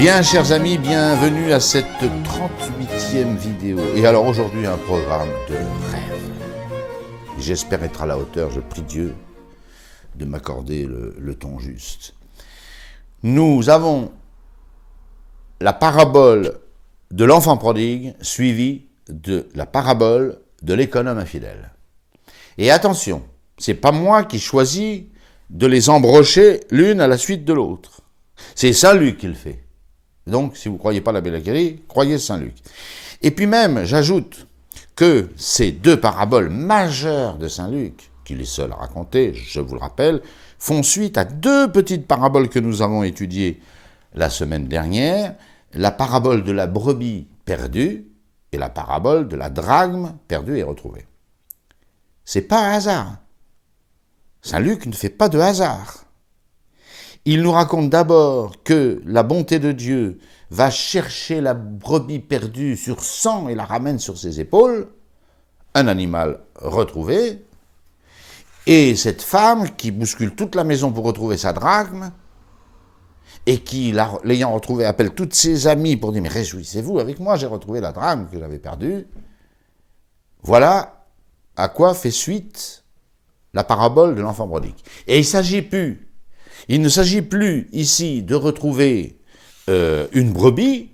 Bien, chers amis, bienvenue à cette 38e vidéo. Et alors aujourd'hui, un programme de rêve. J'espère être à la hauteur, je prie Dieu de m'accorder le ton juste. Nous avons la parabole de l'enfant prodigue suivie de la parabole de l'économe infidèle. Et attention, c'est pas moi qui choisis de les embrocher l'une à la suite de l'autre. C'est Saint Luc qui le fait. Donc, si vous ne croyez pas la Bella-Guérie, croyez Saint Luc. Et puis même, j'ajoute que ces deux paraboles majeures de Saint Luc, qu'il est seul à raconter, je vous le rappelle, font suite à deux petites paraboles que nous avons étudiées la semaine dernière, la parabole de la brebis perdue et la parabole de la drachme perdue et retrouvée. C'est pas un hasard. Saint Luc ne fait pas de hasard. Il nous raconte d'abord que la bonté de Dieu va chercher la brebis perdue sur 100 et la ramène sur ses épaules, un animal retrouvé, et cette femme qui bouscule toute la maison pour retrouver sa drachme, et qui, l'ayant retrouvée, appelle toutes ses amies pour dire « Mais réjouissez-vous, avec moi j'ai retrouvé la drachme que j'avais perdue ». Voilà à quoi fait suite la parabole de l'enfant prodigue. Et il ne s'agit plus ici de retrouver une brebis,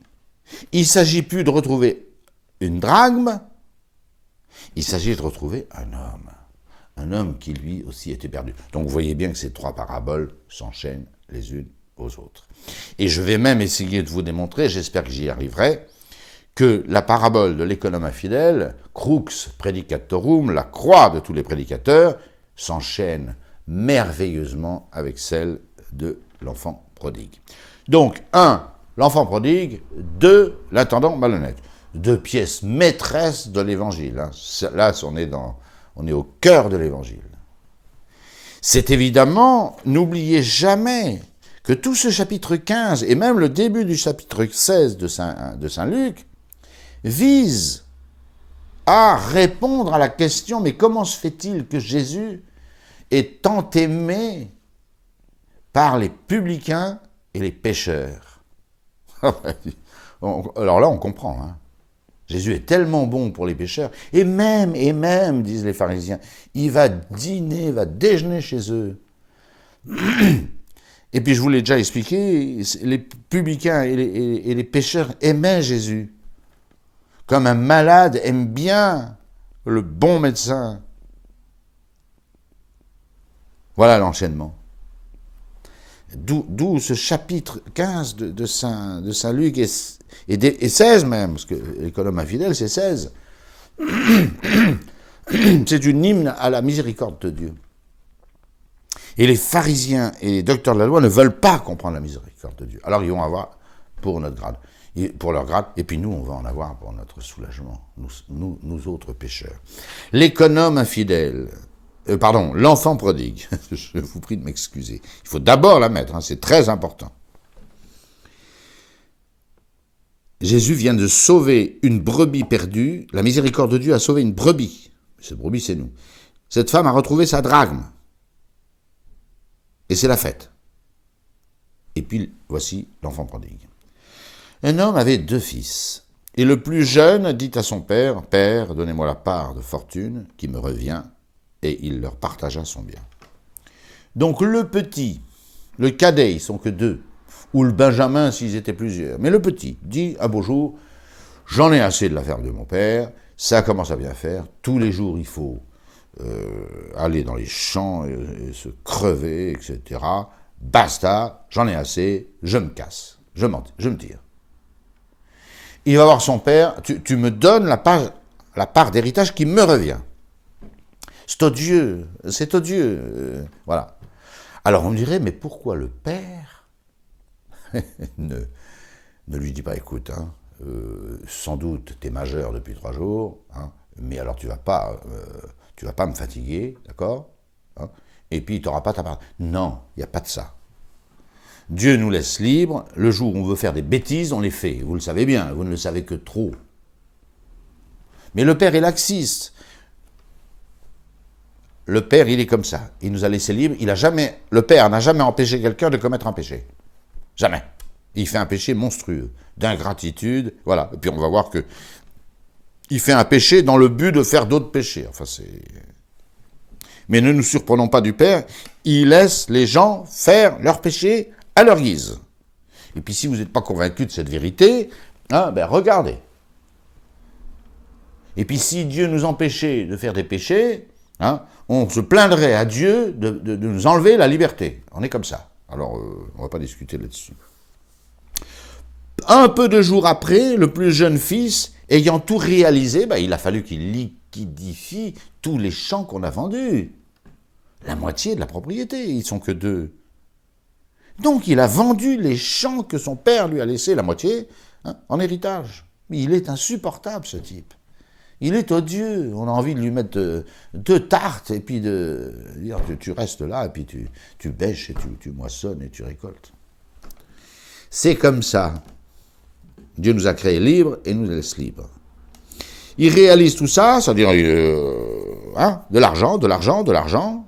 il ne s'agit plus de retrouver une drachme, il s'agit de retrouver un homme qui lui aussi était perdu. Donc vous voyez bien que ces trois paraboles s'enchaînent les unes aux autres. Et je vais même essayer de vous démontrer, j'espère que j'y arriverai, que la parabole de l'économe infidèle, crux predicatorum, la croix de tous les prédicateurs, s'enchaîne merveilleusement avec celle de l'enfant prodigue. Donc, 1, l'enfant prodigue, 2, l'intendant malhonnête. Deux pièces maîtresses de l'évangile. Là, on est au cœur de l'évangile. C'est évidemment, n'oubliez jamais que tout ce chapitre 15, et même le début du chapitre 16 de Saint Luc, vise à répondre à la question, mais comment se fait-il que Jésus est tant aimé par les publicains et les pécheurs? Alors là, on comprend. Hein. Jésus est tellement bon pour les pécheurs, et même, disent les pharisiens, il va dîner, va déjeuner chez eux. Et puis je vous l'ai déjà expliqué, les publicains et les pécheurs aimaient Jésus, comme un malade aime bien le bon médecin. Voilà l'enchaînement. D'où ce chapitre 15 de Saint Luc et 16 même, parce que l'économe infidèle c'est 16. C'est une hymne à la miséricorde de Dieu. Et les pharisiens et les docteurs de la loi ne veulent pas comprendre la miséricorde de Dieu. Alors ils vont avoir pour notre grade, pour leur grade, et puis nous on va en avoir pour notre soulagement, nous autres pécheurs. L'économe infidèle, l'enfant prodigue, je vous prie de m'excuser. Il faut d'abord la mettre, c'est très important. Jésus vient de sauver une brebis perdue, la miséricorde de Dieu a sauvé une brebis. Cette brebis, c'est nous. Cette femme a retrouvé sa drachme. Et c'est la fête. Et puis, voici l'enfant prodigue. Un homme avait 2 fils. Et le plus jeune dit à son père, « Père, donnez-moi la part de fortune qui me revient. » Et il leur partagea son bien. Donc le petit, le cadet, ils sont que 2, ou le benjamin s'ils étaient plusieurs, mais le petit dit un beau jour, j'en ai assez de la ferme de mon père, ça commence à bien faire, tous les jours il faut aller dans les champs, et se crever, etc. Basta, j'en ai assez, je me casse, je me tire. Il va voir son père, tu me donnes la part d'héritage qui me revient. C'est odieux, voilà. Alors on me dirait, mais pourquoi le père ne lui dit pas, écoute, sans doute t'es majeur depuis 3 jours, mais alors tu vas pas me fatiguer, d'accord, et puis tu n'auras pas ta part. Non, il n'y a pas de ça. Dieu nous laisse libres, le jour où on veut faire des bêtises, on les fait, vous le savez bien, vous ne le savez que trop. Mais le père est laxiste. Le père, il est comme ça. Il nous a laissé libres. Le père n'a jamais empêché quelqu'un de commettre un péché. Jamais. Et il fait un péché monstrueux, d'ingratitude, voilà. Et puis on va voir que il fait un péché dans le but de faire d'autres péchés. Enfin, c'est... Mais ne nous surprenons pas du Père, il laisse les gens faire leurs péchés à leur guise. Et puis si vous n'êtes pas convaincu de cette vérité, hein, ben regardez. Et puis si Dieu nous empêchait de faire des péchés, hein, on se plaindrait à Dieu de nous enlever la liberté. On est comme ça. Alors, on ne va pas discuter là-dessus. Un peu de jours après, le plus jeune fils, ayant tout réalisé, ben, il a fallu qu'il liquidifie tous les champs qu'on a vendus. La moitié de la propriété, ils sont que 2. Donc il a vendu les champs que son père lui a laissés, la moitié, hein, en héritage. Mais il est insupportable, ce type. Il est odieux. On a envie de lui mettre 2 tartes et puis de dire tu restes là et puis tu bêches et tu moissonnes et tu récoltes. C'est comme ça. Dieu nous a créés libres et nous laisse libres. Il réalise tout ça, c'est-à-dire de l'argent.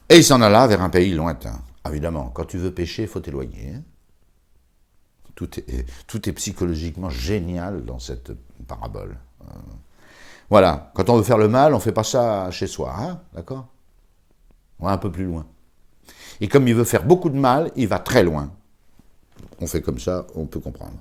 Et il s'en alla vers un pays lointain. Évidemment, quand tu veux pécher, il faut t'éloigner. Hein. Tout est psychologiquement génial dans cette parabole. Voilà, quand on veut faire le mal, on ne fait pas ça chez soi, hein, d'accord? On va un peu plus loin. Et comme il veut faire beaucoup de mal, il va très loin. On fait comme ça, on peut comprendre.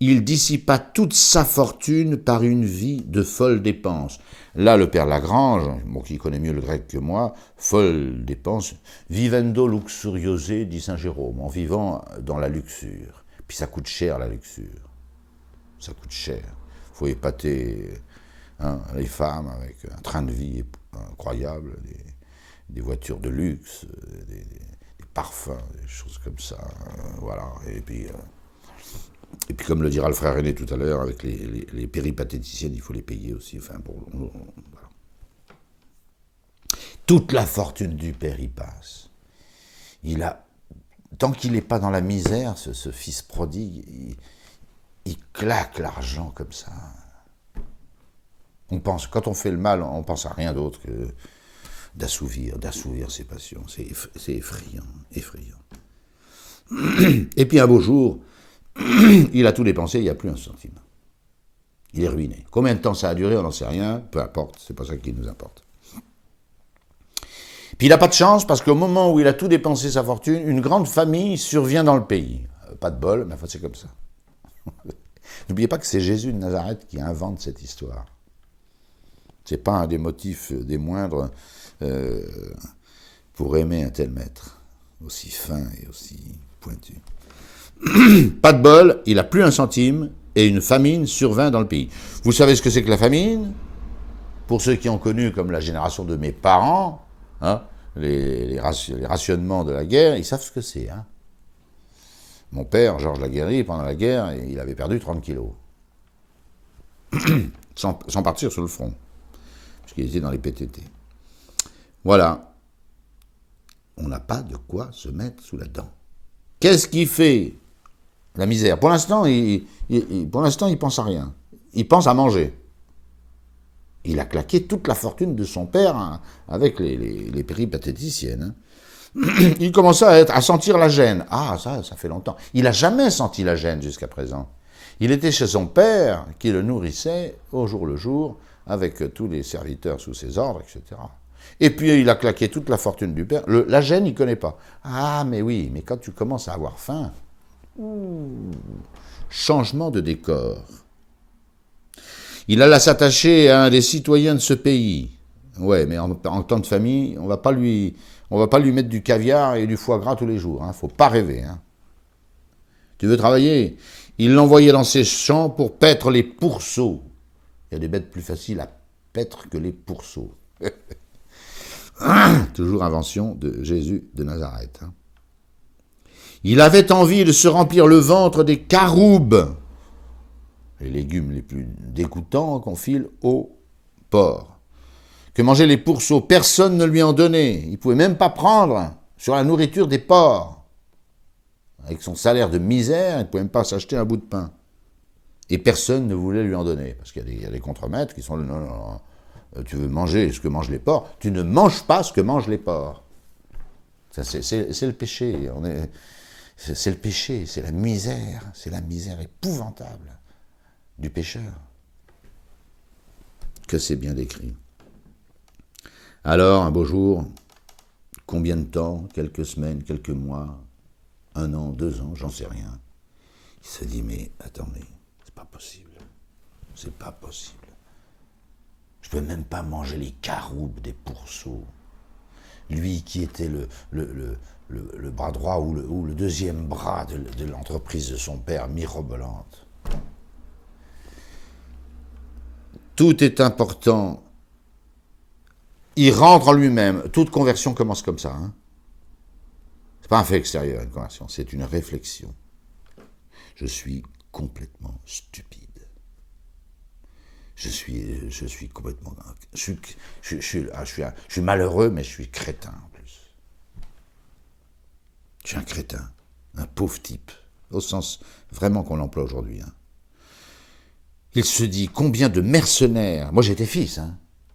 Il dissipa toute sa fortune par une vie de folles dépenses. Là, le père Lagrange, bon, qui connaît mieux le grec que moi, folles dépenses, vivendo luxuriose, dit saint Jérôme, en vivant dans la luxure. Puis ça coûte cher, la luxure. Ça coûte cher. Il faut épater les femmes avec un train de vie incroyable, des voitures de luxe, des parfums, des choses comme ça. Voilà. Et puis comme le dira le frère René tout à l'heure, avec les péripatéticiennes, il faut les payer aussi. Enfin, voilà. Toute la fortune du père y passe. Tant qu'il n'est pas dans la misère, ce fils prodigue, il claque l'argent comme ça. Quand on fait le mal, on pense à rien d'autre que d'assouvir ses passions. C'est effrayant. Et puis un beau jour, il a tout dépensé, il n'y a plus un centime. Il est ruiné. Combien de temps ça a duré, on n'en sait rien, peu importe, c'est pas ça qui nous importe. Puis il n'a pas de chance, parce qu'au moment où il a tout dépensé sa fortune, une grande famille survient dans le pays. Pas de bol, mais enfin c'est comme ça. N'oubliez pas que c'est Jésus de Nazareth qui invente cette histoire. C'est pas un des motifs des moindres pour aimer un tel maître, aussi fin et aussi pointu. Pas de bol, il n'a plus un centime, et une famine survint dans le pays. Vous savez ce que c'est que la famine? Pour ceux qui ont connu, comme la génération de mes parents, hein, les rationnements de la guerre, ils savent ce que c'est. Hein. Mon père, Georges Laguerre, pendant la guerre, il avait perdu 30 kilos. sans partir sur le front, puisqu'il était dans les PTT. Voilà. On n'a pas de quoi se mettre sous la dent. Qu'est-ce qui fait la misère? Pour l'instant, il pense à rien. Il pense à manger. Il a claqué toute la fortune de son père hein, avec les péripatéticiennes. Hein. Il commençait à sentir la gêne. Ah, ça fait longtemps. Il n'a jamais senti la gêne jusqu'à présent. Il était chez son père, qui le nourrissait au jour le jour, avec tous les serviteurs sous ses ordres, etc. Et puis il a claqué toute la fortune du père. La gêne, il ne connaît pas. Ah, mais oui, mais quand tu commences à avoir faim, changement de décor. Il alla s'attacher à un des citoyens de ce pays. Ouais, mais en temps de famille, on va pas lui mettre du caviar et du foie gras tous les jours. Hein. Faut pas rêver. Hein. Tu veux travailler? Il l'envoyait dans ses champs pour paître les pourceaux. Il y a des bêtes plus faciles à paître que les pourceaux. Toujours invention de Jésus de Nazareth. Hein. Il avait envie de se remplir le ventre des caroubes, les légumes les plus dégoûtants qu'on file au porc. Que mangeaient les pourceaux, personne ne lui en donnait. Il ne pouvait même pas prendre sur la nourriture des porcs. Avec son salaire de misère, il ne pouvait même pas s'acheter un bout de pain. Et personne ne voulait lui en donner. Parce qu'il y a des contremaîtres qui sont là, non, tu veux manger ce que mangent les porcs, tu ne manges pas ce que mangent les porcs. Ça, c'est le péché. C'est le péché, c'est la misère épouvantable du pécheur. Que c'est bien décrit. Alors, un beau jour, combien de temps, quelques semaines, quelques mois, 1 an, 2 ans, j'en sais rien. Il se dit, mais attendez, c'est pas possible. C'est pas possible. Je peux même pas manger les caroubes des pourceaux. Lui qui était le bras droit ou le deuxième bras de l'entreprise de son père, mirobolante. Tout est important. Il rentre en lui-même. Toute conversion commence comme ça. Hein. C'est pas un fait extérieur, une conversion. C'est une réflexion. Je suis complètement stupide. Je suis complètement... Je suis malheureux, mais je suis crétin en plus. Je suis un crétin. Un pauvre type. Au sens vraiment qu'on l'emploie aujourd'hui. Hein. Il se dit combien de mercenaires... Moi j'étais fils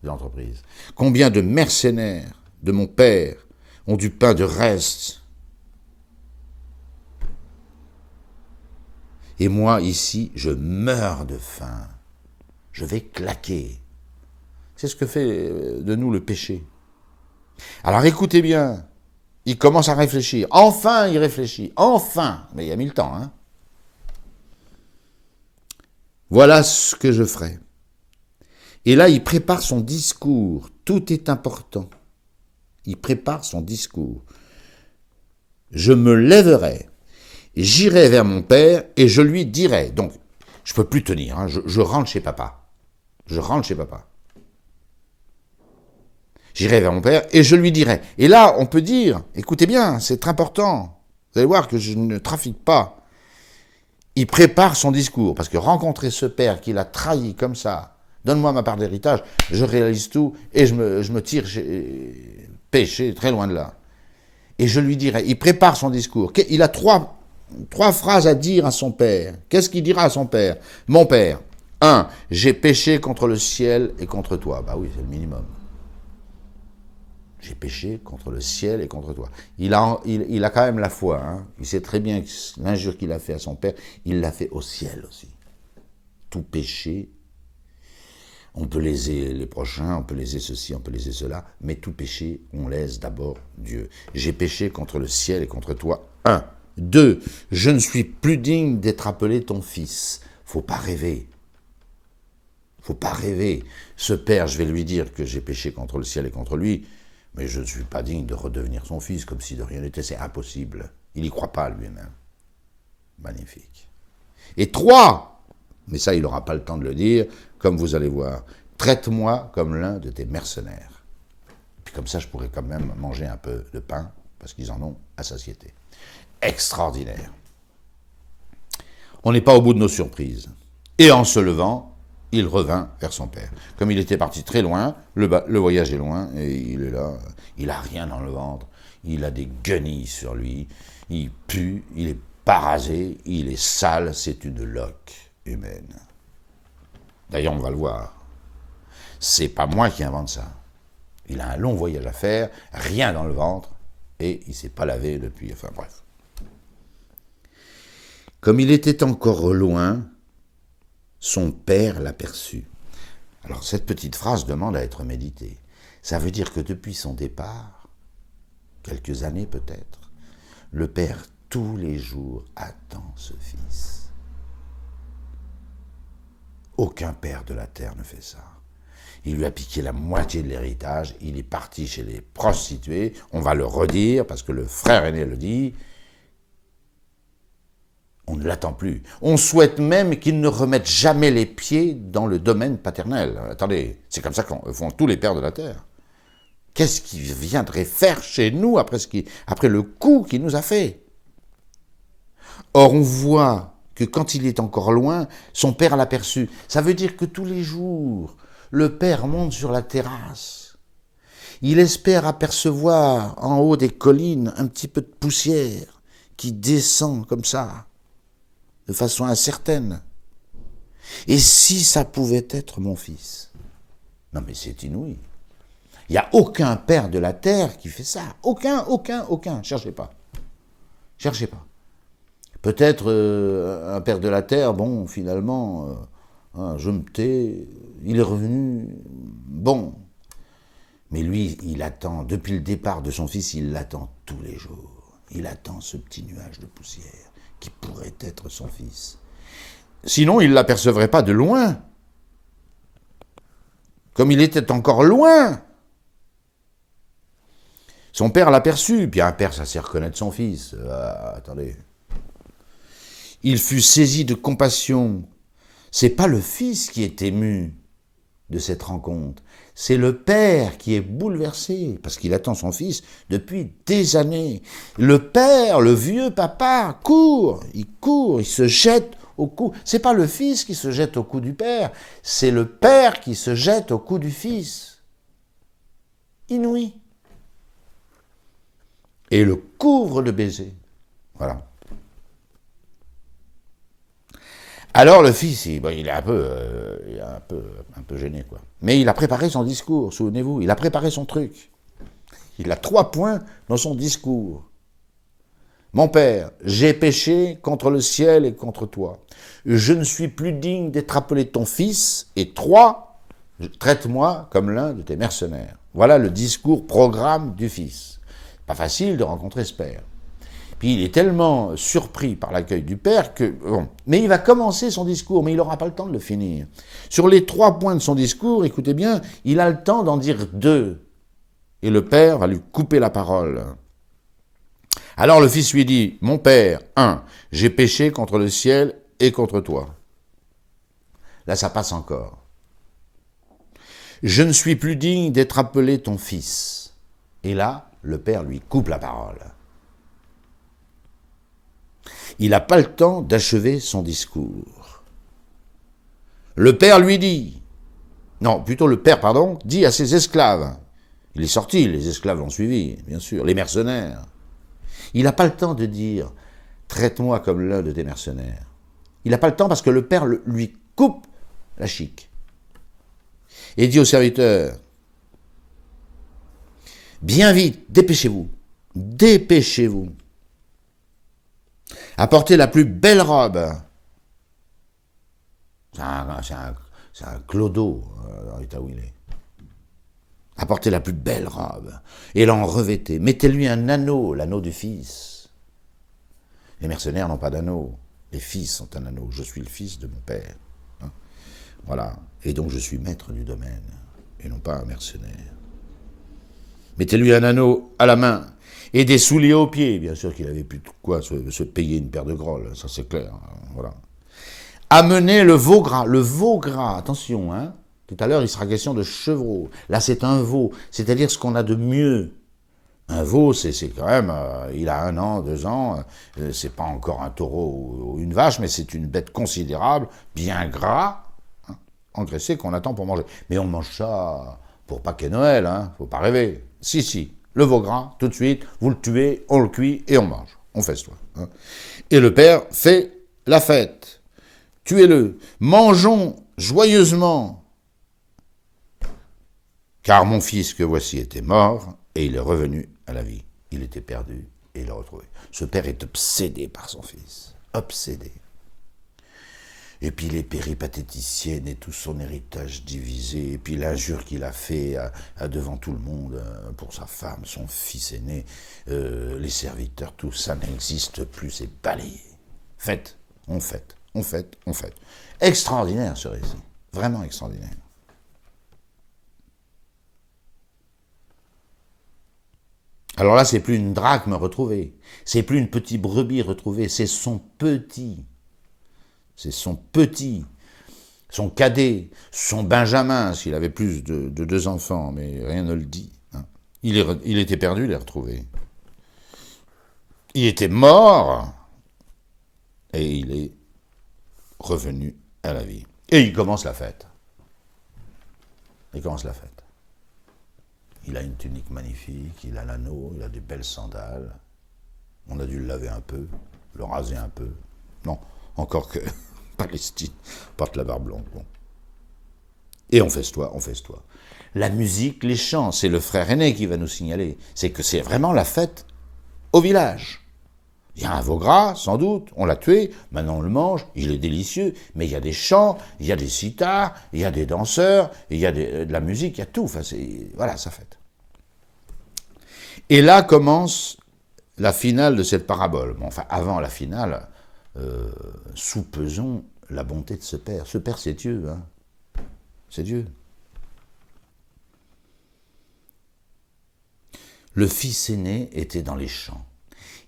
de l'entreprise. Combien de mercenaires de mon père ont du pain de reste. Et moi ici, je meurs de faim. Je vais claquer. C'est ce que fait de nous le péché. Alors écoutez bien, il commence à réfléchir. Enfin, il réfléchit. Enfin. Mais il a mis le temps. Hein. Voilà ce que je ferai. Et là, il prépare son discours. Tout est important. Il prépare son discours. Je me lèverai, j'irai vers mon père et je lui dirai. Donc, je ne peux plus tenir. Hein, je rentre chez papa. Je rentre chez papa. J'irai vers mon père et je lui dirai. Et là, on peut dire, écoutez bien, c'est très important. Vous allez voir que je ne trafique pas. Il prépare son discours, parce que rencontrer ce père qui l'a trahi comme ça, donne-moi ma part d'héritage, je réalise tout et je me tire péché très loin de là. Et je lui dirai, il prépare son discours. Il a trois phrases à dire à son père. Qu'est-ce qu'il dira à son père? Mon père, 1, j'ai péché contre le ciel et contre toi. Bah oui, c'est le minimum. J'ai péché contre le ciel et contre toi. Il a quand même la foi. Hein. Il sait très bien que l'injure qu'il a fait à son père, il l'a fait au ciel aussi. Tout péché, on peut léser les prochains, on peut léser ceci, on peut léser cela, mais tout péché, on lèse d'abord Dieu. J'ai péché contre le ciel et contre toi. 1. 2. Je ne suis plus digne d'être appelé ton fils. Faut pas rêver. Faut pas rêver. Ce père, je vais lui dire que j'ai péché contre le ciel et contre lui, mais je ne suis pas digne de redevenir son fils comme si de rien n'était. C'est impossible. Il n'y croit pas lui-même. Magnifique. Et 3, mais ça, il n'aura pas le temps de le dire, comme vous allez voir, traite-moi comme l'un de tes mercenaires. Puis comme ça, je pourrais quand même manger un peu de pain, parce qu'ils en ont à satiété. Extraordinaire. On n'est pas au bout de nos surprises. Et en se levant, il revint vers son père. Comme il était parti très loin, le voyage est loin, et il est là, il n'a rien dans le ventre, il a des guenilles sur lui, il pue, il est parasé, il est sale, c'est une loque humaine. D'ailleurs, on va le voir. C'est pas moi qui invente ça. Il a un long voyage à faire, rien dans le ventre, et il ne s'est pas lavé depuis, enfin bref. Comme il était encore loin, son père l'aperçut. Alors cette petite phrase demande à être méditée. Ça veut dire que depuis son départ, quelques années peut-être, le père tous les jours attend ce fils. Aucun père de la terre ne fait ça. Il lui a piqué la moitié de l'héritage, il est parti chez les prostituées, on va le redire parce que le frère aîné le dit. On ne l'attend plus. On souhaite même qu'il ne remette jamais les pieds dans le domaine paternel. Attendez, c'est comme ça qu'en font tous les pères de la terre. Qu'est-ce qu'il viendrait faire chez nous après le coup qu'il nous a fait? Or, on voit que quand il est encore loin, son père l'aperçut. Ça veut dire que tous les jours, le père monte sur la terrasse. Il espère apercevoir en haut des collines un petit peu de poussière qui descend comme ça, de façon incertaine. Et si ça pouvait être mon fils? Non mais c'est inouï. Il n'y a aucun père de la terre qui fait ça. Aucun. Cherchez pas. Cherchez pas. Peut-être un père de la terre, bon, finalement, je me tais, il est revenu, bon. Mais lui, il attend, depuis le départ de son fils, il l'attend tous les jours. Il attend ce petit nuage de poussière qui pourrait être son fils. Sinon, il ne l'apercevrait pas de loin. Comme il était encore loin. Son père l'aperçut, puis un père, ça sait reconnaître son fils. Attendez. Il fut saisi de compassion. C'est pas le fils qui est ému de cette rencontre, c'est le père qui est bouleversé, parce qu'il attend son fils depuis des années. Le père, le vieux papa, court, il se jette au cou. C'est pas le fils qui se jette au cou du père, c'est le père qui se jette au cou du fils. Inouï. Et le couvre de baisers. Voilà. Alors le fils, il est un peu gêné, quoi. Mais il a préparé son discours, souvenez-vous, il a préparé son truc. Il a 3 points dans son discours. Mon père, j'ai péché contre le ciel et contre toi. Je ne suis plus digne d'être appelé ton fils. Et 3, traite-moi comme l'un de tes mercenaires. Voilà le discours programme du fils. Pas facile de rencontrer ce père. Puis il est tellement surpris par l'accueil du père que... Bon, mais il va commencer son discours, mais il n'aura pas le temps de le finir. Sur les 3 points de son discours, écoutez bien, il a le temps d'en dire 2. Et le père va lui couper la parole. Alors le fils lui dit, « Mon père, 1, j'ai péché contre le ciel et contre toi. » Là, ça passe encore. « Je ne suis plus digne d'être appelé ton fils. » Et là, le père lui coupe la parole. Il n'a pas le temps d'achever son discours. Le père lui dit, dit à ses esclaves, il est sorti, les esclaves l'ont suivi, bien sûr, les mercenaires. Il n'a pas le temps de dire, traite-moi comme l'un de tes mercenaires. Il n'a pas le temps parce que le père lui coupe la chique. Et dit aux serviteurs, bien vite, dépêchez-vous, dépêchez-vous. Apportez la plus belle robe. C'est un clodo dans l'état où il est. Apportez la plus belle robe et l'en revêtez. Mettez-lui un anneau, l'anneau du fils. Les mercenaires n'ont pas d'anneau. Les fils ont un anneau. Je suis le fils de mon père. Hein, voilà. Et donc je suis maître du domaine et non pas un mercenaire. Mettez-lui un anneau à la main. Et des souliers aux pieds, bien sûr qu'il avait plus de quoi se payer une paire de grolles, ça c'est clair, voilà. Amenez le veau gras, attention, hein. Tout à l'heure il sera question de chevreau, là c'est un veau, c'est-à-dire ce qu'on a de mieux. Un veau, c'est quand même, il a 1 an, 2 ans, c'est pas encore un taureau ou une vache, mais c'est une bête considérable, bien gras, hein, engraissé, qu'on attend pour manger. Mais on mange ça pour Pâques et Noël, hein, faut pas rêver. Si. Le veau gras, tout de suite, vous le tuez, on le cuit et on mange. On festoie. Hein. Et le père fait la fête. Tuez-le. Mangeons joyeusement. Car mon fils que voici était mort et il est revenu à la vie. Il était perdu et il l'a retrouvé. Ce père est obsédé par son fils. Obsédé. Et puis les péripatéticiennes et tout son héritage divisé, et puis l'injure qu'il a fait devant tout le monde pour sa femme, son fils aîné, les serviteurs, tout ça n'existe plus, c'est balayé. Faites, on fête, on fête, on fête. Extraordinaire ce récit, vraiment extraordinaire. Alors là, c'est plus une drachme retrouvée, c'est plus une petite brebis retrouvée, c'est son petit. C'est son petit, son cadet, son Benjamin, s'il avait plus de 2 enfants, mais rien ne le dit. Hein. Il était perdu, il est retrouvé. Il était mort, et il est revenu à la vie. Et il commence la fête. Il commence la fête. Il a une tunique magnifique, il a l'anneau, il a des belles sandales. On a dû le laver un peu, le raser un peu. Non. Encore que Palestine porte la barbe blonde. Bon. Et on festoie, on festoie. La musique, les chants, c'est le frère aîné qui va nous signaler. C'est que c'est vraiment la fête au village. Il y a un veau gras, sans doute, on l'a tué, maintenant on le mange, il est délicieux, mais il y a des chants, il y a des sitars, il y a des danseurs, il y a de la musique, il y a tout, enfin, voilà, ça fête. Et là commence la finale de cette parabole. Bon, enfin, avant la finale, soupesons la bonté de ce Père. Ce Père, c'est Dieu, hein. C'est Dieu. Le fils aîné était dans les champs.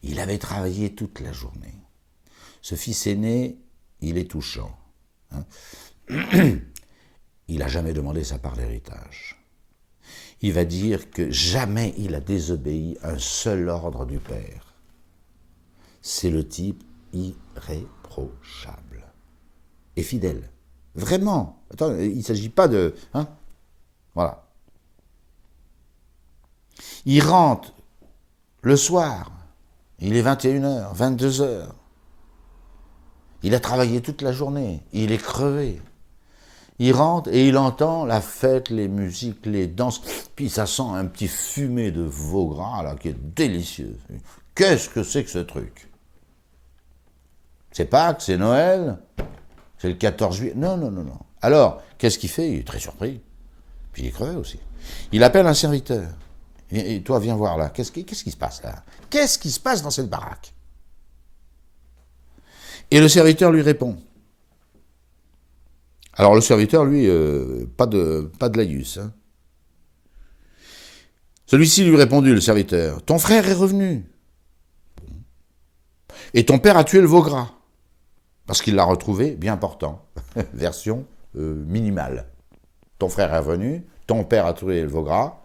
Il avait travaillé toute la journée. Ce fils aîné, il est touchant. Hein. Il n'a jamais demandé sa part d'héritage. Il va dire que jamais il a désobéi à un seul ordre du Père. C'est le type irréprochable et fidèle. Vraiment. Attends, il ne s'agit pas de... Hein, voilà. Il rentre le soir. Il est 21h, 22h. Il a travaillé toute la journée. Il est crevé. Il rentre et il entend la fête, les musiques, les danses. Puis ça sent un petit fumé de veau gras là, qui est délicieux. Qu'est-ce que c'est que ce truc? C'est Pâques, c'est Noël, c'est le 14 juillet. Non, non, non, non. Alors, qu'est-ce qu'il fait? Il est très surpris. Puis il est crevé aussi. Il appelle un serviteur. Et toi, viens voir là. Qu'est-ce qui se passe là? Qu'est-ce qui se passe dans cette baraque? Et le serviteur lui répond. Alors le serviteur, lui, pas de laïus. Hein. Celui-ci lui répondit, le serviteur, « Ton frère est revenu. Et ton père a tué le veau gras. » Parce qu'il l'a retrouvé bien portant. Version minimale. Ton frère est revenu, ton père a tué le veau gras,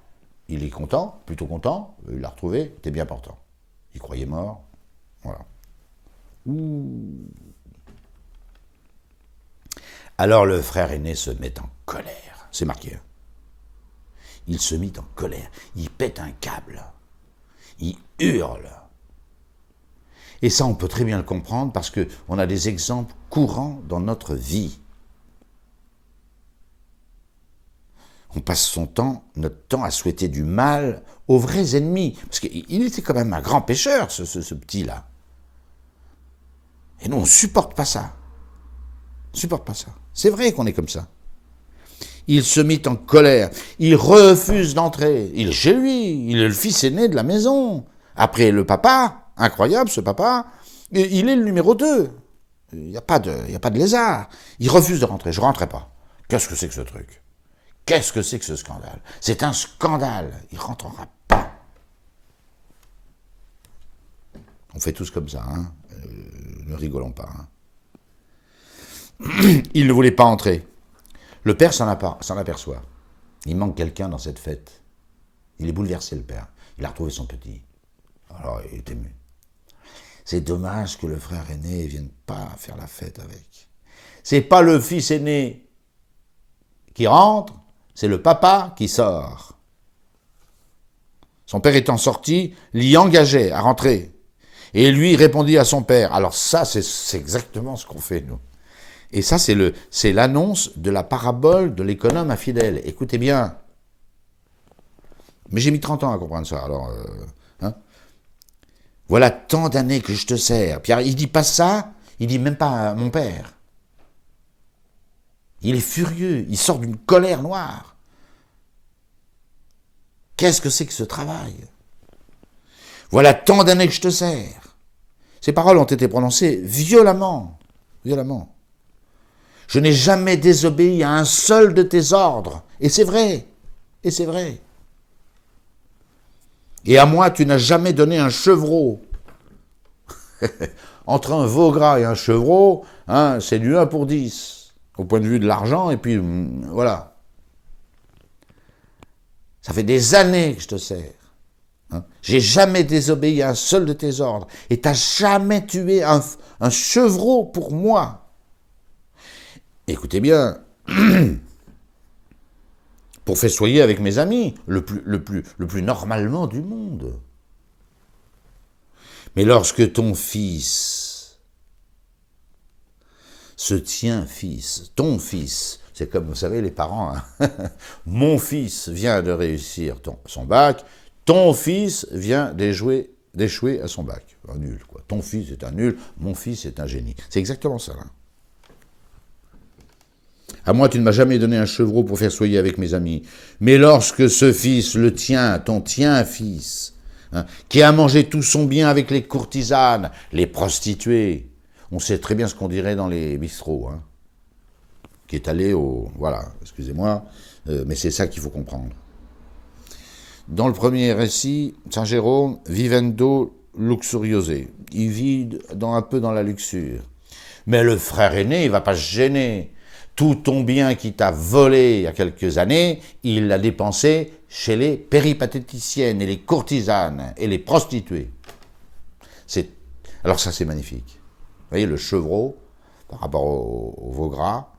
il est content, plutôt content, il l'a retrouvé, t'es bien portant. Il croyait mort, voilà. Ouh. Alors le frère aîné se met en colère, c'est marqué. Il se mit en colère, il pète un câble, il hurle. Et ça, on peut très bien le comprendre parce qu'on a des exemples courants dans notre vie. On passe notre temps à souhaiter du mal aux vrais ennemis. Parce qu'il était quand même un grand pécheur, ce petit-là. Et nous, on ne supporte pas ça. On ne supporte pas ça. C'est vrai qu'on est comme ça. Il se mit en colère. Il refuse d'entrer. Il est chez lui. Il est le fils aîné de la maison. Après le papa, incroyable ce papa, il est le numéro 2. Il n'y a pas de lézard. Il refuse de rentrer. Je ne rentrerai pas. Qu'est-ce que c'est que ce truc ? Qu'est-ce que c'est que ce scandale? C'est un scandale. Il ne rentrera pas. On fait tous comme ça, hein. Ne rigolons pas. Hein. Il ne voulait pas entrer. Le père s'en aperçoit. Il manque quelqu'un dans cette fête. Il est bouleversé, le père. Il a retrouvé son petit. Alors, il est ému. C'est dommage que le frère aîné ne vienne pas faire la fête avec. C'est pas le fils aîné qui rentre, c'est le papa qui sort. Son père étant sorti, l'y engageait à rentrer. Et lui répondit à son père. Alors ça, c'est exactement ce qu'on fait, nous. Et ça, c'est l'annonce de la parabole de l'économe infidèle. Écoutez bien. Mais j'ai mis 30 ans à comprendre ça, alors... hein. Voilà tant d'années que je te sers. Pierre, il dit pas ça, il dit même pas à mon père. Il est furieux, il sort d'une colère noire. Qu'est-ce que c'est que ce travail? Voilà tant d'années que je te sers. Ces paroles ont été prononcées violemment. Violemment. Je n'ai jamais désobéi à un seul de tes ordres. Et c'est vrai. Et c'est vrai. Et à moi, tu n'as jamais donné un chevreau. Entre un veau gras et un chevreau, hein, c'est du 1 pour 10. Au point de vue de l'argent, et puis voilà. Ça fait des années que je te sers. Hein. J'ai jamais désobéi à un seul de tes ordres. Et tu n'as jamais tué un chevreau pour moi. Écoutez bien, pour festoyer avec mes amis, le plus normalement du monde. Mais lorsque ton fils se tient fils, ton fils, c'est comme vous savez les parents, hein. Mon fils vient de réussir son bac, ton fils vient d'échouer d'échouer à son bac. Un nul, quoi. Ton fils est un nul, mon fils est un génie. C'est exactement ça, là. À moi, tu ne m'as jamais donné un chevreau pour faire soyer avec mes amis. Mais lorsque ce fils, le tien, ton tien fils, hein, qui a mangé tout son bien avec les courtisanes, les prostituées, on sait très bien ce qu'on dirait dans les bistrots, hein, qui est allé au... Voilà, excusez-moi, mais c'est ça qu'il faut comprendre. Dans le premier récit, Saint Jérôme, vivendo luxuriose. Il vit un peu dans la luxure. Mais le frère aîné, il ne va pas se gêner. Tout ton bien qui t'a volé il y a quelques années, il l'a dépensé chez les péripatéticiennes et les courtisanes et les prostituées. Alors ça, c'est magnifique. Vous voyez, le chevreau, par rapport au veau gras,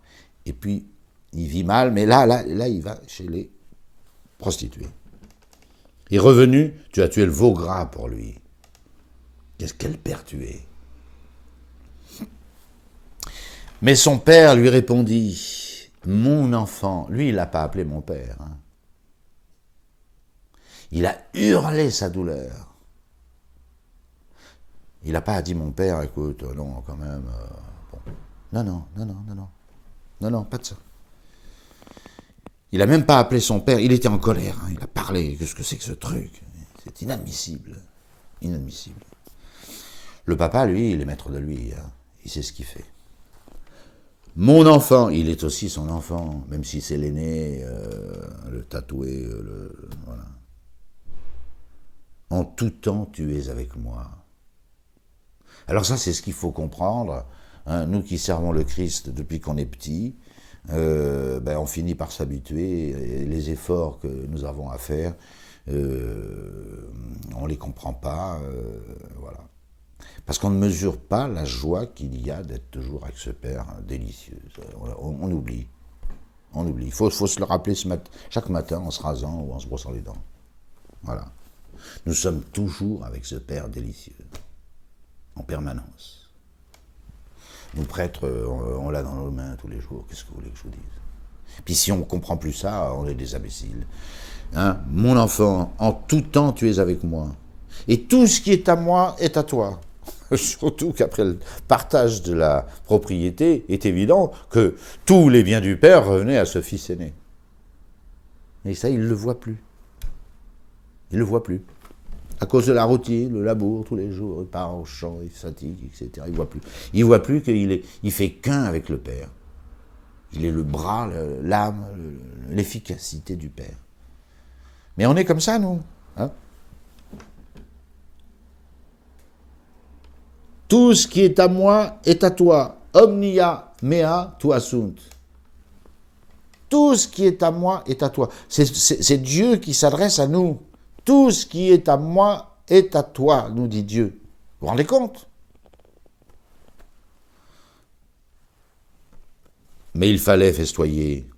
et puis il vit mal, mais là, il va chez les prostituées. Et revenu, tu as tué le veau gras pour lui. Quel père tu es? Mais son père lui répondit, « Mon enfant », lui, il l'a pas appelé mon père. Hein. Il a hurlé sa douleur. Il n'a pas dit, mon père, écoute, non, quand même, bon. Non, pas de ça. Il n'a même pas appelé son père, il était en colère, hein. Il a parlé, qu'est-ce que c'est que ce truc? C'est inadmissible, inadmissible. Le papa, lui, il est maître de lui, hein. Il sait ce qu'il fait. Mon enfant, il est aussi son enfant, même si c'est l'aîné, le tatoué, voilà. En tout temps, tu es avec moi. Alors ça, c'est ce qu'il faut comprendre. Hein, nous qui servons le Christ depuis qu'on est petit, on finit par s'habituer. Les efforts que nous avons à faire, on ne les comprend pas. Voilà. Parce qu'on ne mesure pas la joie qu'il y a d'être toujours avec ce Père délicieux. On oublie. On oublie. Il faut se le rappeler chaque matin en se rasant ou en se brossant les dents. Voilà. Nous sommes toujours avec ce Père délicieux. En permanence. Nous prêtres, on l'a dans nos mains tous les jours. Qu'est-ce que vous voulez que je vous dise? Puis si on ne comprend plus ça, on est des imbéciles. Hein? Mon enfant, en tout temps tu es avec moi. Et tout ce qui est à moi est à toi. Surtout qu'après le partage de la propriété, est évident que tous les biens du père revenaient à ce fils aîné. Et ça, il ne le voit plus. Il ne le voit plus. À cause de la routine, le labour, tous les jours, il part au champ, il fatigue, etc. Il ne voit plus. Il ne voit plus qu'il fait qu'un avec le Père. Il est le bras, l'âme, l'efficacité du Père. Mais on est comme ça, nous. Hein? Tout ce qui est à moi est à toi. Omnia mea tua sunt. Tout ce qui est à moi est à toi. C'est Dieu qui s'adresse à nous. Tout ce qui est à moi est à toi, nous dit Dieu. Vous vous rendez compte? Mais il fallait festoyer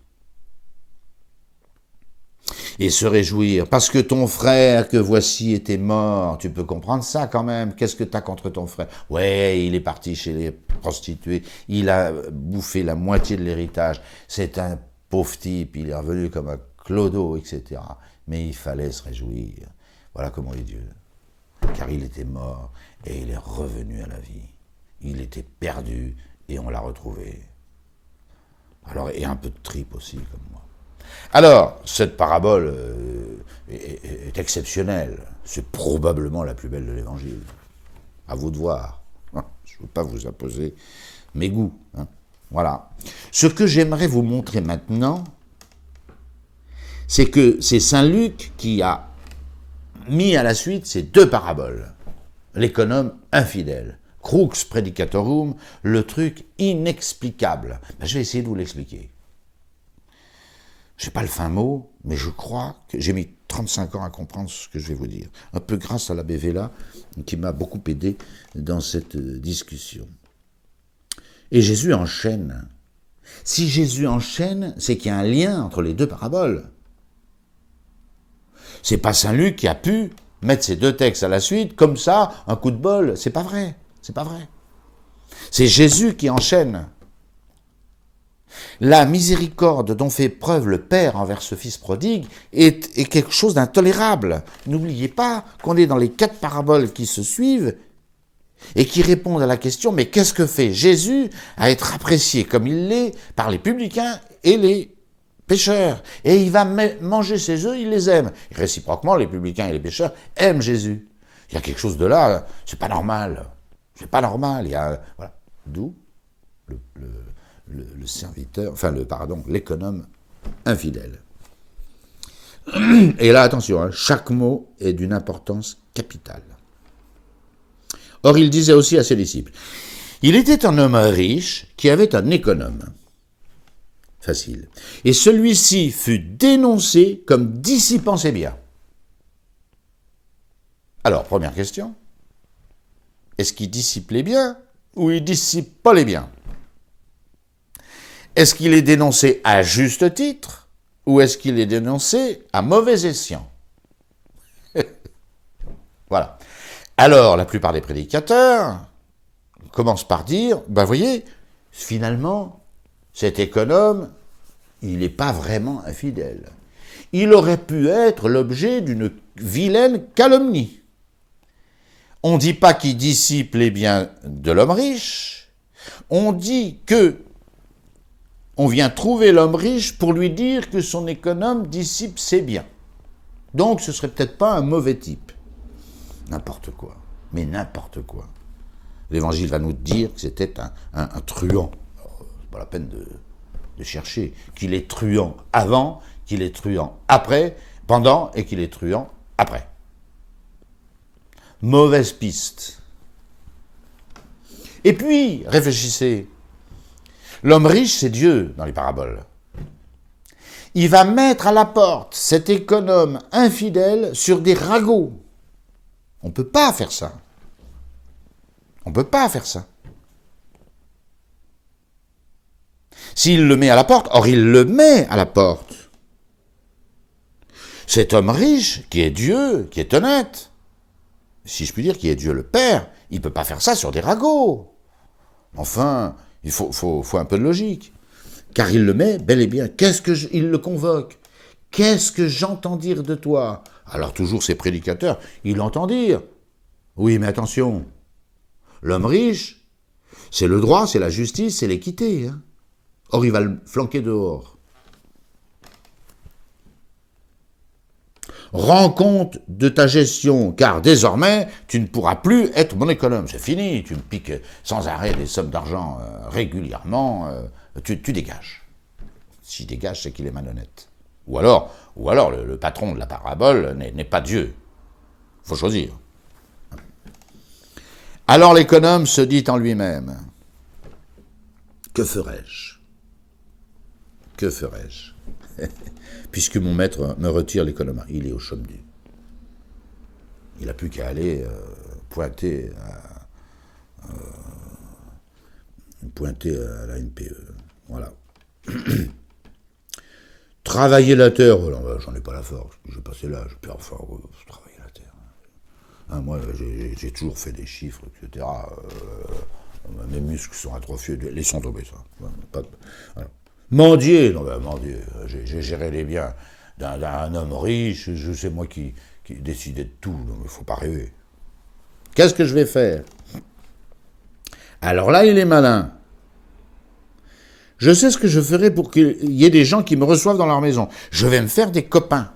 et se réjouir, parce que ton frère que voici était mort. Tu peux comprendre ça quand même. Qu'est-ce que tu as contre ton frère? Ouais, il est parti chez les prostituées, il a bouffé la moitié de l'héritage. C'est un pauvre type, il est revenu comme un clodo, etc. Mais il fallait se réjouir. Voilà comment est Dieu. Car il était mort et il est revenu à la vie. Il était perdu et on l'a retrouvé. Alors, et un peu de tripe aussi, comme moi. Alors, cette parabole est exceptionnelle. C'est probablement la plus belle de l'Évangile. À vous de voir. Je ne veux pas vous imposer mes goûts. Hein. Voilà. Ce que j'aimerais vous montrer maintenant, c'est que c'est Saint Luc qui a mis à la suite ces deux paraboles. L'économe infidèle. Crux predicatorum, le truc inexplicable. Ben, je vais essayer de vous l'expliquer. Je n'ai pas le fin mot, mais je crois que j'ai mis 35 ans à comprendre ce que je vais vous dire. Un peu grâce à l'abbé Vella, qui m'a beaucoup aidé dans cette discussion. Et Jésus enchaîne. Si Jésus enchaîne, c'est qu'il y a un lien entre les deux paraboles. C'est pas Saint Luc qui a pu mettre ces deux textes à la suite, comme ça, un coup de bol. C'est pas vrai. C'est pas vrai. C'est Jésus qui enchaîne. La miséricorde dont fait preuve le Père envers ce fils prodigue est quelque chose d'intolérable. N'oubliez pas qu'on est dans les 4 paraboles qui se suivent et qui répondent à la question « Mais qu'est-ce que fait Jésus à être apprécié comme il l'est par les publicains et les pécheurs ?» Et il va manger ses œufs, il les aime. Et réciproquement, les publicains et les pécheurs aiment Jésus. Il y a quelque chose de là, c'est pas normal. C'est pas normal. Il y a, voilà. D'où le serviteur, enfin l'économe infidèle. Et là, attention, hein, chaque mot est d'une importance capitale. Or, il disait aussi à ses disciples, il était un homme riche qui avait un économe. Facile. Et celui-ci fut dénoncé comme dissipant ses biens. Alors, première question, est-ce qu'il dissipe les biens ou il dissipe pas les biens? Est-ce qu'il est dénoncé à juste titre ou est-ce qu'il est dénoncé à mauvais escient? Voilà. Alors, la plupart des prédicateurs commencent par dire, ben voyez, finalement, cet économe, il n'est pas vraiment infidèle. Il aurait pu être l'objet d'une vilaine calomnie. On ne dit pas qu'il dissipe les biens de l'homme riche, on dit que on vient trouver l'homme riche pour lui dire que son économe dissipe ses biens. Donc ce serait peut-être pas un mauvais type. N'importe quoi, mais n'importe quoi. L'Évangile va nous dire que c'était un truand. C'est pas la peine de chercher. Qu'il est truand avant, qu'il est truand après, pendant et qu'il est truand après. Mauvaise piste. Et puis, réfléchissez. L'homme riche, c'est Dieu dans les paraboles. Il va mettre à la porte cet économe infidèle sur des ragots. On ne peut pas faire ça. On ne peut pas faire ça. S'il le met à la porte, or il le met à la porte. Cet homme riche, qui est Dieu, qui est honnête, si je puis dire, qui est Dieu le Père, il ne peut pas faire ça sur des ragots. Enfin, il faut un peu de logique. Car il le met bel et bien. Il le convoque. Qu'est-ce que j'entends dire de toi? Alors toujours ces prédicateurs, il entend dire. Oui, mais attention, l'homme riche, c'est le droit, c'est la justice, c'est l'équité. Hein. Or, il va le flanquer dehors. Rends compte de ta gestion, car désormais, tu ne pourras plus être mon économe. C'est fini, tu me piques sans arrêt des sommes d'argent régulièrement, tu dégages. S'il dégage, c'est qu'il est malhonnête. Ou alors le patron de la parabole n'est pas Dieu. Il faut choisir. Alors l'économe se dit en lui-même, que ferais-je? Que ferais-je? Puisque mon maître me retire l'économe. Il est au chaume nu. Il n'a plus qu'à aller pointer à la NPE. Voilà. Travailler la terre, j'en ai pas la force. Je vais passer là, je perds fort, travailler la terre. Hein, moi, j'ai toujours fait des chiffres, etc. Mes muscles sont atrophiés. Laissons tomber ça. Voilà. Mendier, mendier, j'ai géré les biens d'un homme riche, c'est moi qui décidais de tout, il ne faut pas rêver. Qu'est-ce que je vais faire? Alors là, il est malin. Je sais ce que je ferai pour qu'il y ait des gens qui me reçoivent dans leur maison. Je vais me faire des copains.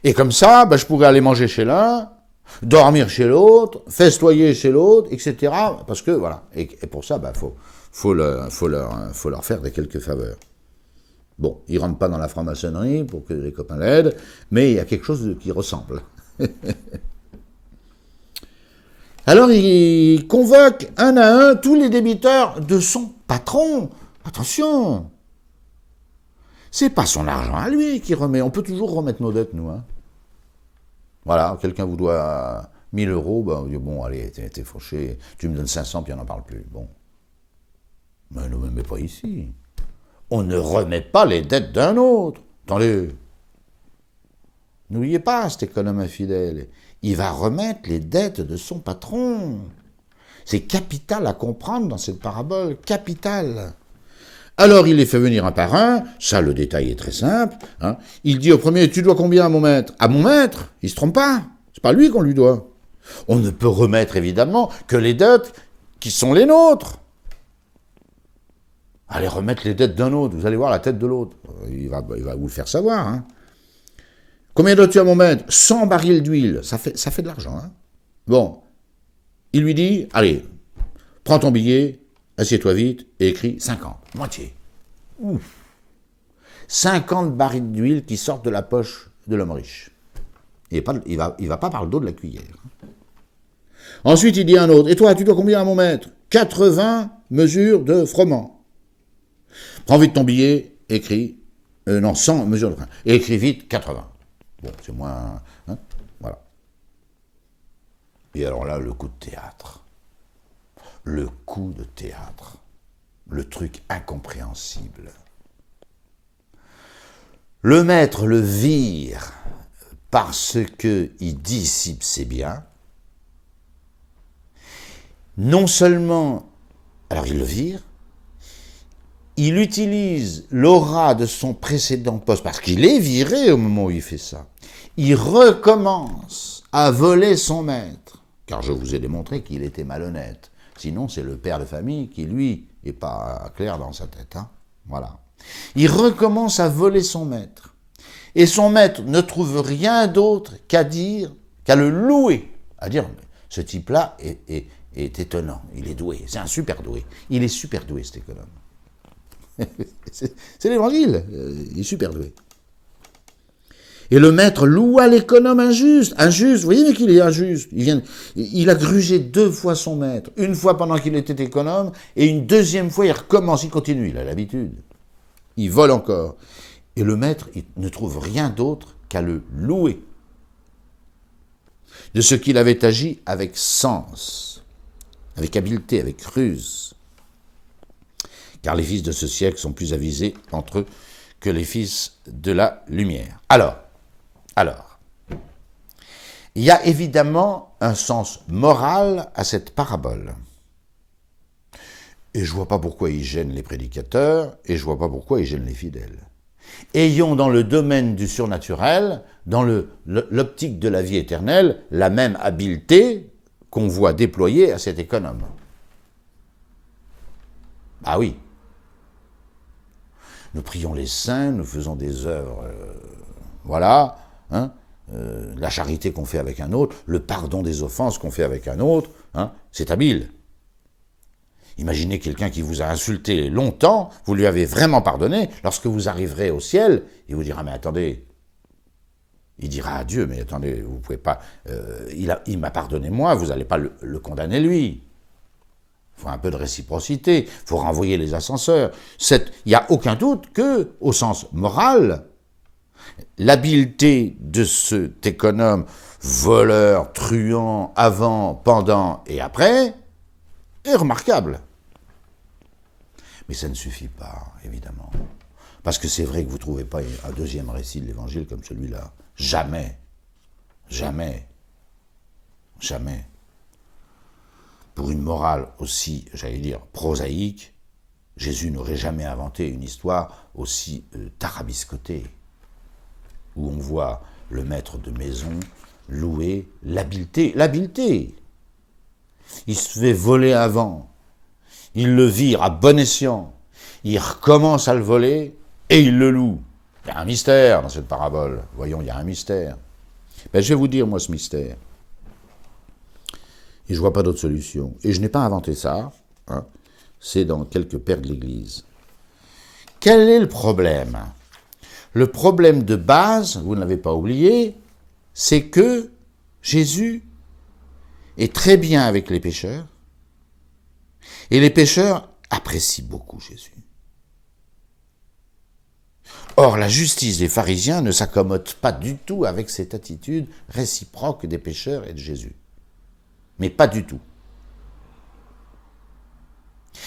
Et comme ça, je pourrais aller manger chez l'un, dormir chez l'autre, festoyer chez l'autre, etc. Parce que, voilà. Et pour ça, faut leur faire quelques faveurs. Bon, ils ne rentrent pas dans la franc-maçonnerie pour que les copains l'aident, mais il y a quelque chose qui ressemble. Alors, il convoque un à un tous les débiteurs de son patron. Attention! C'est pas son argent à lui qui remet. On peut toujours remettre nos dettes, nous, hein. Voilà, quelqu'un vous doit 1000 euros, on dit, bon, allez, t'es fauché, tu me donnes 500, puis on n'en parle plus. Bon. Mais ne me mets pas ici. On ne remet pas les dettes d'un autre. Attendez. N'oubliez pas cet économe infidèle. Il va remettre les dettes de son patron. C'est capital à comprendre dans cette parabole, capital. Alors il les fait venir un par un, ça le détail est très simple. Hein. Il dit au premier, tu dois combien à mon maître? À mon maître? Il se trompe pas, c'est pas lui qu'on lui doit. On ne peut remettre évidemment que les dettes qui sont les nôtres. Allez remettre les dettes d'un autre, vous allez voir la tête de l'autre. Il va vous le faire savoir. Hein. Combien dois-tu à mon maître? 100 barils d'huile, ça fait de l'argent. Hein. Bon, il lui dit, allez, prends ton billet, assieds-toi vite et écris 50, moitié. Ouf. 50 barils d'huile qui sortent de la poche de l'homme riche. Il va pas par le dos de la cuillère. Ensuite, il dit à un autre, et toi, tu dois combien à mon maître? 80 mesures de froment. Prends vite ton billet, écris, 100 mesures de frein. Et écris vite 80. Bon, c'est moins, hein, voilà. Et alors là, le coup de théâtre. Le coup de théâtre. Le truc incompréhensible. Le maître le vire parce qu'il dissipe ses biens. Non seulement, alors il le vire, il utilise l'aura de son précédent poste, parce qu'il est viré au moment où il fait ça. Il recommence à voler son maître, car je vous ai démontré qu'il était malhonnête. Sinon, c'est le père de famille qui, lui, n'est pas clair dans sa tête. Hein. Voilà. Il recommence à voler son maître. Et son maître ne trouve rien d'autre qu'à le louer. À dire, ce type-là est étonnant, il est doué, c'est un super doué. Il est super doué, cet économe. C'est l'évangile, il est super doué. Et le maître loua l'économe injuste. Injuste, vous voyez qu'il est injuste. Il a grugé 2 fois son maître. Une fois pendant qu'il était économe, et une deuxième fois, il recommence, il continue, il a l'habitude. Il vole encore. Et le maître, il ne trouve rien d'autre qu'à le louer. De ce qu'il avait agi avec sens, avec habileté, avec ruse. Car les fils de ce siècle sont plus avisés entre eux que les fils de la lumière. Alors, il y a évidemment un sens moral à cette parabole. Et je ne vois pas pourquoi il gêne les prédicateurs, et je ne vois pas pourquoi il gêne les fidèles. Ayons dans le domaine du surnaturel, dans l'optique de la vie éternelle, la même habileté qu'on voit déployée à cet économe. Ah oui. Nous prions les saints, nous faisons des œuvres, voilà, hein, la charité qu'on fait avec un autre, le pardon des offenses qu'on fait avec un autre, hein, c'est habile. Imaginez quelqu'un qui vous a insulté longtemps, vous lui avez vraiment pardonné, lorsque vous arriverez au ciel, il vous dira, mais attendez, il dira à Dieu, mais attendez, vous pouvez pas, il m'a pardonné moi, vous n'allez pas le condamner lui. Il faut un peu de réciprocité, il faut renvoyer les ascenseurs. Il n'y a aucun doute que, au sens moral, l'habileté de cet économe, voleur, truand, avant, pendant et après, est remarquable. Mais ça ne suffit pas, évidemment. Parce que c'est vrai que vous ne trouvez pas un deuxième récit de l'Évangile comme celui-là. Jamais. Jamais. Jamais. Pour une morale aussi, j'allais dire, prosaïque, Jésus n'aurait jamais inventé une histoire aussi tarabiscotée, où on voit le maître de maison louer l'habileté. L'habileté. Il se fait voler avant, il le vire à bon escient, il recommence à le voler et il le loue. Il y a un mystère dans cette parabole. Voyons, il y a un mystère. Ben, je vais vous dire, moi, ce mystère. Et je ne vois pas d'autre solution. Et je n'ai pas inventé ça. Hein. C'est dans quelques pères de l'Église. Quel est le problème? Le problème de base, vous ne l'avez pas oublié, c'est que Jésus est très bien avec les pécheurs. Et les pécheurs apprécient beaucoup Jésus. Or, la justice des pharisiens ne s'accommode pas du tout avec cette attitude réciproque des pécheurs et de Jésus. Mais pas du tout.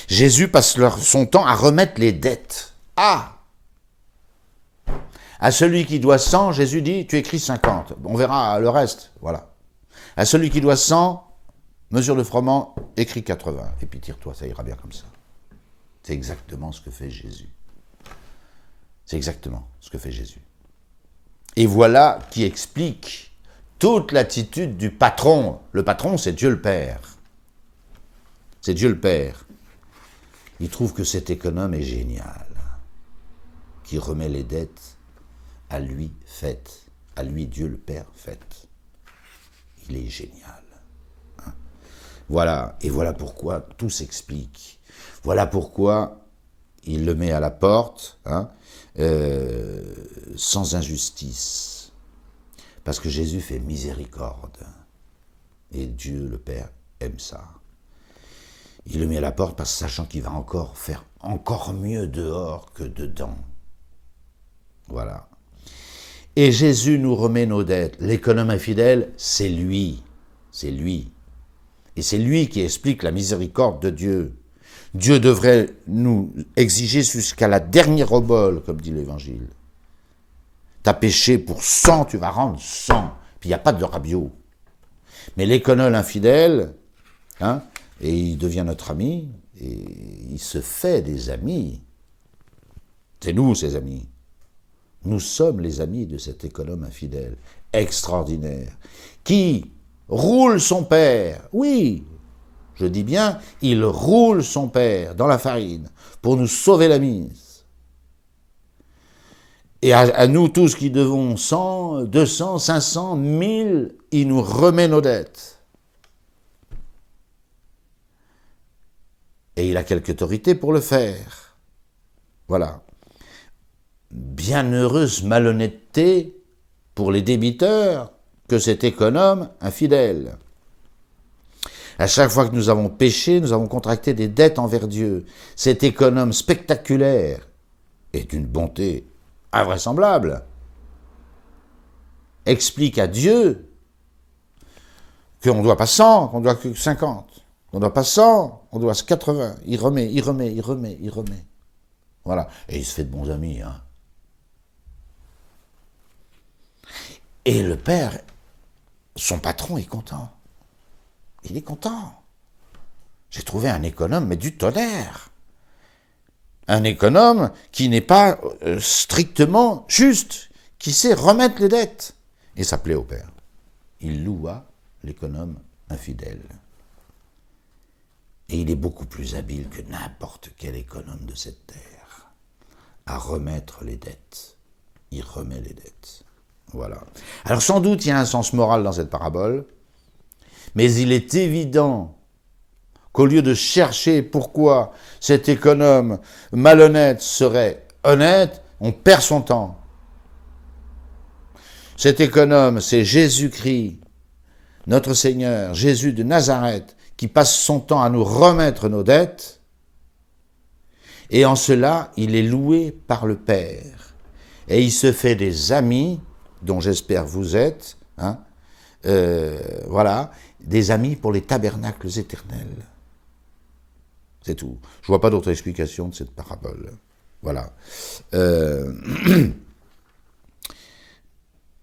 Jésus passe son temps à remettre les dettes. Ah! À celui qui doit 100, Jésus dit, tu écris 50. On verra le reste, voilà. À celui qui doit 100, mesure le froment, écris 80, et puis tire-toi, ça ira bien comme ça. C'est exactement ce que fait Jésus. C'est exactement ce que fait Jésus. Et voilà qui explique toute l'attitude du patron. Le patron, c'est Dieu le Père. C'est Dieu le Père. Il trouve que cet économe est génial, qui remet les dettes à lui faites, à lui Dieu le Père faites. Il est génial. Hein? Voilà, et voilà pourquoi tout s'explique. Voilà pourquoi il le met à la porte, hein, sans injustice. Parce que Jésus fait miséricorde. Et Dieu le Père aime ça. Il le met à la porte parce que sachant qu'il va encore faire encore mieux dehors que dedans. Voilà. Et Jésus nous remet nos dettes. L'économe infidèle, c'est lui. C'est lui. Et c'est lui qui explique la miséricorde de Dieu. Dieu devrait nous exiger jusqu'à la dernière obole, comme dit l'Évangile. T'as péché pour 100, tu vas rendre 100. Puis il n'y a pas de rabiot. Mais l'économe infidèle, hein, et il devient notre ami, et il se fait des amis. C'est nous, ses amis. Nous sommes les amis de cet économe infidèle, extraordinaire, qui roule son père. Oui, je dis bien, il roule son père dans la farine pour nous sauver la mise. Et à nous tous qui devons 100, 200, 500, 1000, il nous remet nos dettes. Et il a quelque autorité pour le faire. Voilà. Bienheureuse malhonnêteté pour les débiteurs que cet économe infidèle. À chaque fois que nous avons péché, nous avons contracté des dettes envers Dieu. Cet économe spectaculaire est d'une bonté invraisemblable. Explique à Dieu qu'on ne doit pas 100, qu'on doit que 50. On ne doit pas 100, on doit 80. Il remet. Voilà. Et il se fait de bons amis. Hein. Et le père, son patron est content. Il est content. J'ai trouvé un économe, mais du tonnerre. Un économe qui n'est pas strictement juste, qui sait remettre les dettes. Et ça plaît au père. Il loua l'économe infidèle. Et il est beaucoup plus habile que n'importe quel économe de cette terre à remettre les dettes. Il remet les dettes. Voilà. Alors sans doute il y a un sens moral dans cette parabole, mais il est évident qu'au lieu de chercher pourquoi cet économe malhonnête serait honnête, on perd son temps. Cet économe, c'est Jésus-Christ, notre Seigneur, Jésus de Nazareth, qui passe son temps à nous remettre nos dettes, et en cela, il est loué par le Père. Et il se fait des amis, dont j'espère vous êtes, hein, voilà, des amis pour les tabernacles éternels. C'est tout. Je ne vois pas d'autre explication de cette parabole. Voilà.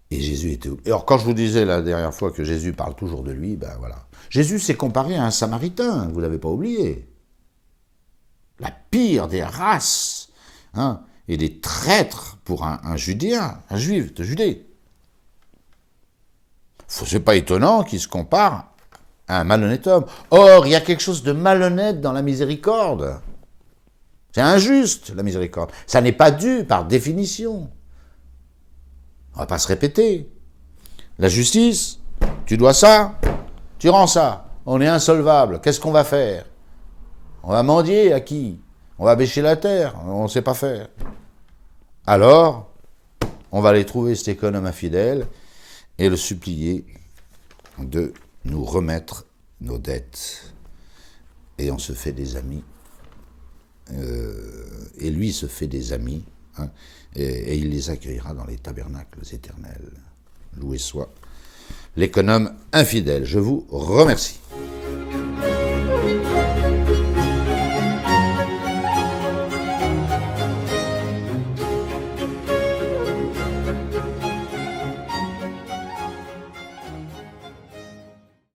Et Jésus était... Alors, quand je vous disais la dernière fois que Jésus parle toujours de lui, ben voilà. Jésus s'est comparé à un Samaritain, vous ne l'avez pas oublié. La pire des races, hein, et des traîtres pour un Judéen, un Juif de Judée. C'est pas étonnant qu'il se compare à un malhonnête homme. Or, il y a quelque chose de malhonnête dans la miséricorde. C'est injuste, la miséricorde. Ça n'est pas dû par définition. On ne va pas se répéter. La justice, tu dois ça, tu rends ça. On est insolvable. Qu'est-ce qu'on va faire? On va mendier à qui? On va bêcher la terre. On ne sait pas faire. Alors, on va aller trouver cet économe infidèle et le supplier de nous remettre nos dettes. Et on se fait des amis. Et lui se fait des amis. Hein, et il les accueillera dans les tabernacles éternels. Loué soit l'économe infidèle. Je vous remercie.